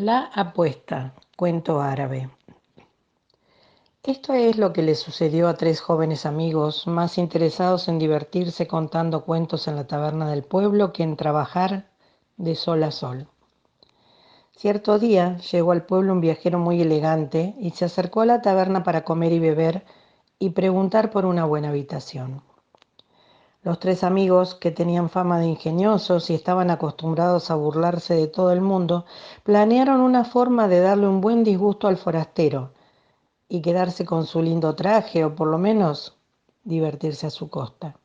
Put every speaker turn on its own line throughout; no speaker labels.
La apuesta, cuento árabe. Esto es lo que le sucedió a tres jóvenes amigos, más interesados en divertirse contando cuentos en la taberna del pueblo que en trabajar de sol a sol. Cierto día llegó al pueblo un viajero muy elegante y se acercó a la taberna para comer y beber y preguntar por una buena habitación. Los tres amigos, que tenían fama de ingeniosos y estaban acostumbrados a burlarse de todo el mundo, planearon una forma de darle un buen disgusto al forastero y quedarse con su lindo traje o por lo menos divertirse a su costa.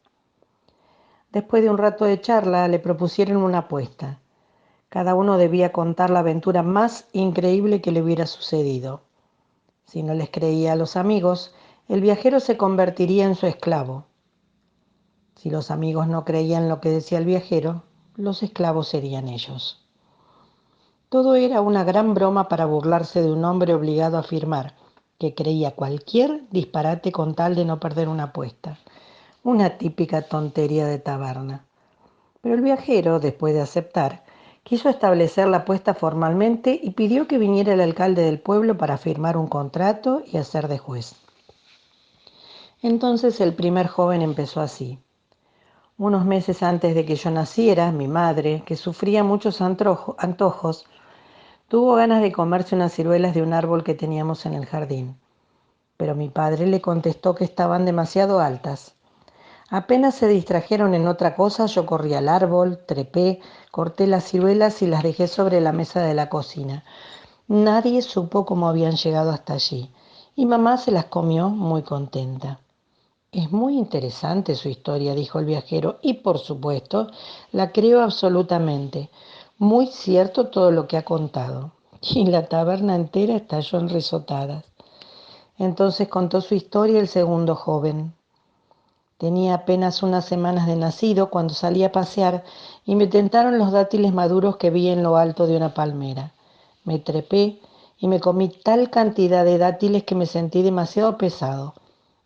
Después de un rato de charla le propusieron una apuesta. Cada uno debía contar la aventura más increíble que le hubiera sucedido. Si no les creía a los amigos, el viajero se convertiría en su esclavo. Si los amigos no creían lo que decía el viajero, los esclavos serían ellos. Todo era una gran broma para burlarse de un hombre obligado a afirmar que creía cualquier disparate con tal de no perder una apuesta. Una típica tontería de taberna. Pero el viajero, después de aceptar, quiso establecer la apuesta formalmente y pidió que viniera el alcalde del pueblo para firmar un contrato y hacer de juez. Entonces el primer joven empezó así. Unos meses antes de que yo naciera, mi madre, que sufría muchos antojos, tuvo ganas de comerse unas ciruelas de un árbol que teníamos en el jardín, pero mi padre le contestó que estaban demasiado altas. Apenas se distrajeron en otra cosa, yo corrí al árbol, trepé, corté las ciruelas y las dejé sobre la mesa de la cocina. Nadie supo cómo habían llegado hasta allí, y mamá se las comió muy contenta. Es muy interesante su historia, dijo el viajero, y por supuesto, la creo absolutamente. Muy cierto todo lo que ha contado. Y la taberna entera estalló en risotadas. Entonces contó su historia el segundo joven. Tenía apenas unas semanas de nacido cuando salí a pasear y me tentaron los dátiles maduros que vi en lo alto de una palmera. Me trepé y me comí tal cantidad de dátiles que me sentí demasiado pesado.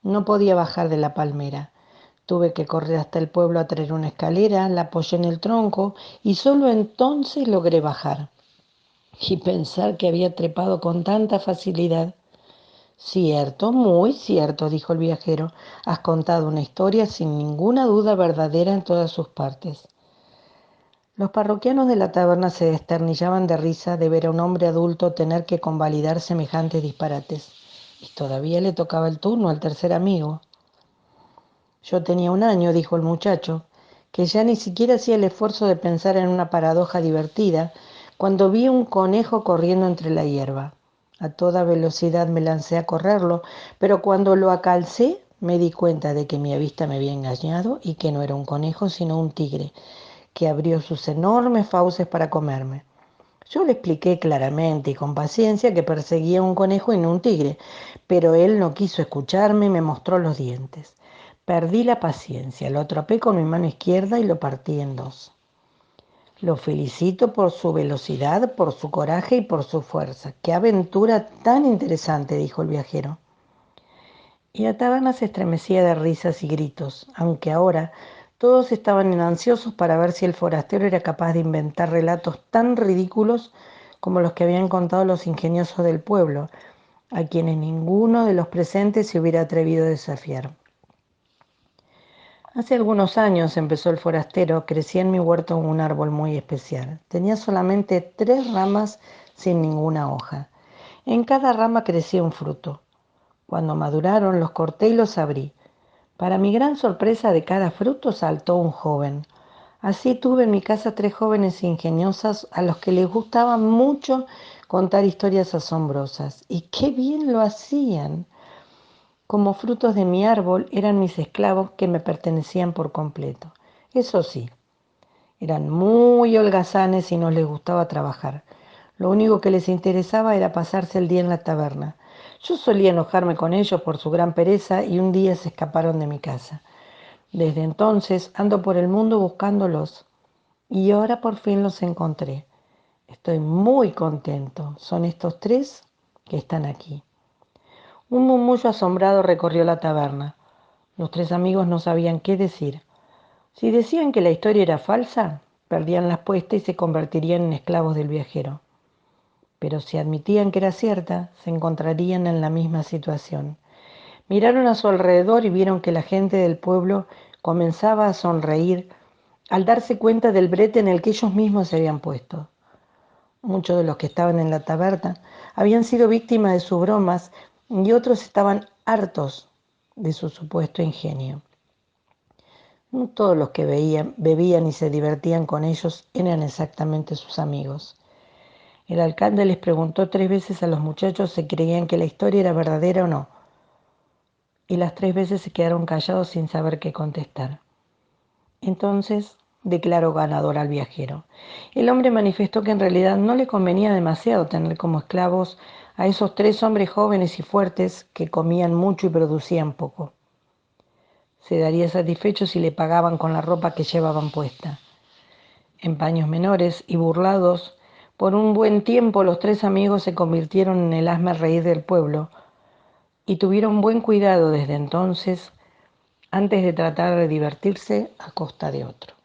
No podía bajar de la palmera. Tuve que correr hasta el pueblo a traer una escalera, la apoyé en el tronco y solo entonces logré bajar. Y pensar que había trepado con tanta facilidad. Cierto, muy cierto, dijo el viajero. Has contado una historia sin ninguna duda verdadera en todas sus partes. Los parroquianos de la taberna se desternillaban de risa de ver a un hombre adulto tener que convalidar semejantes disparates. Y todavía le tocaba el turno al tercer amigo. Yo tenía 1 año, dijo el muchacho, que ya ni siquiera hacía el esfuerzo de pensar en una paradoja divertida, cuando vi un conejo corriendo entre la hierba. A toda velocidad me lancé a correrlo, pero cuando lo acalcé me di cuenta de que mi vista me había engañado y que no era un conejo sino un tigre, que abrió sus enormes fauces para comerme. Yo le expliqué claramente y con paciencia que perseguía un conejo y no un tigre, pero él no quiso escucharme y me mostró los dientes. Perdí la paciencia, lo atrapé con mi mano izquierda y lo partí en dos. Lo felicito por su velocidad, por su coraje y por su fuerza. ¡Qué aventura tan interesante!, dijo el viajero. Y la taberna se estremecía de risas y gritos, aunque ahora todos estaban ansiosos para ver si el forastero era capaz de inventar relatos tan ridículos como los que habían contado los ingeniosos del pueblo, a quienes ninguno de los presentes se hubiera atrevido a desafiar. Hace algunos años, empezó el forastero, crecí en mi huerto un árbol muy especial. Tenía solamente 3 ramas sin ninguna hoja. En cada rama crecía un fruto. Cuando maduraron, los corté y los abrí. Para mi gran sorpresa, de cada fruto saltó un joven. Así tuve en mi casa 3 jóvenes ingeniosas a los que les gustaba mucho contar historias asombrosas. Y qué bien lo hacían. Como frutos de mi árbol eran mis esclavos que me pertenecían por completo. Eso sí, eran muy holgazanes y no les gustaba trabajar. Lo único que les interesaba era pasarse el día en la taberna. Yo solía enojarme con ellos por su gran pereza y un día se escaparon de mi casa. Desde entonces ando por el mundo buscándolos y ahora por fin los encontré. Estoy muy contento. Son estos 3 que están aquí. Un murmullo asombrado recorrió la taberna. Los 3 amigos no sabían qué decir. Si decían que la historia era falsa, perdían la apuesta y se convertirían en esclavos del viajero. pero si admitían que era cierta, se encontrarían en la misma situación. Miraron a su alrededor y vieron que la gente del pueblo comenzaba a sonreír al darse cuenta del brete en el que ellos mismos se habían puesto. Muchos de los que estaban en la taberna habían sido víctimas de sus bromas y otros estaban hartos de su supuesto ingenio. No todos los que bebían y se divertían con ellos eran exactamente sus amigos. El alcalde les preguntó 3 veces a los muchachos si creían que la historia era verdadera o no, y las 3 veces se quedaron callados sin saber qué contestar. Entonces declaró ganador al viajero. El hombre manifestó que en realidad no le convenía demasiado tener como esclavos a esos 3 hombres jóvenes y fuertes que comían mucho y producían poco. Se daría satisfecho si le pagaban con la ropa que llevaban puesta. En paños menores y burlados, por un buen tiempo los 3 amigos se convirtieron en el hazmerreír del pueblo y tuvieron buen cuidado desde entonces antes de tratar de divertirse a costa de otro.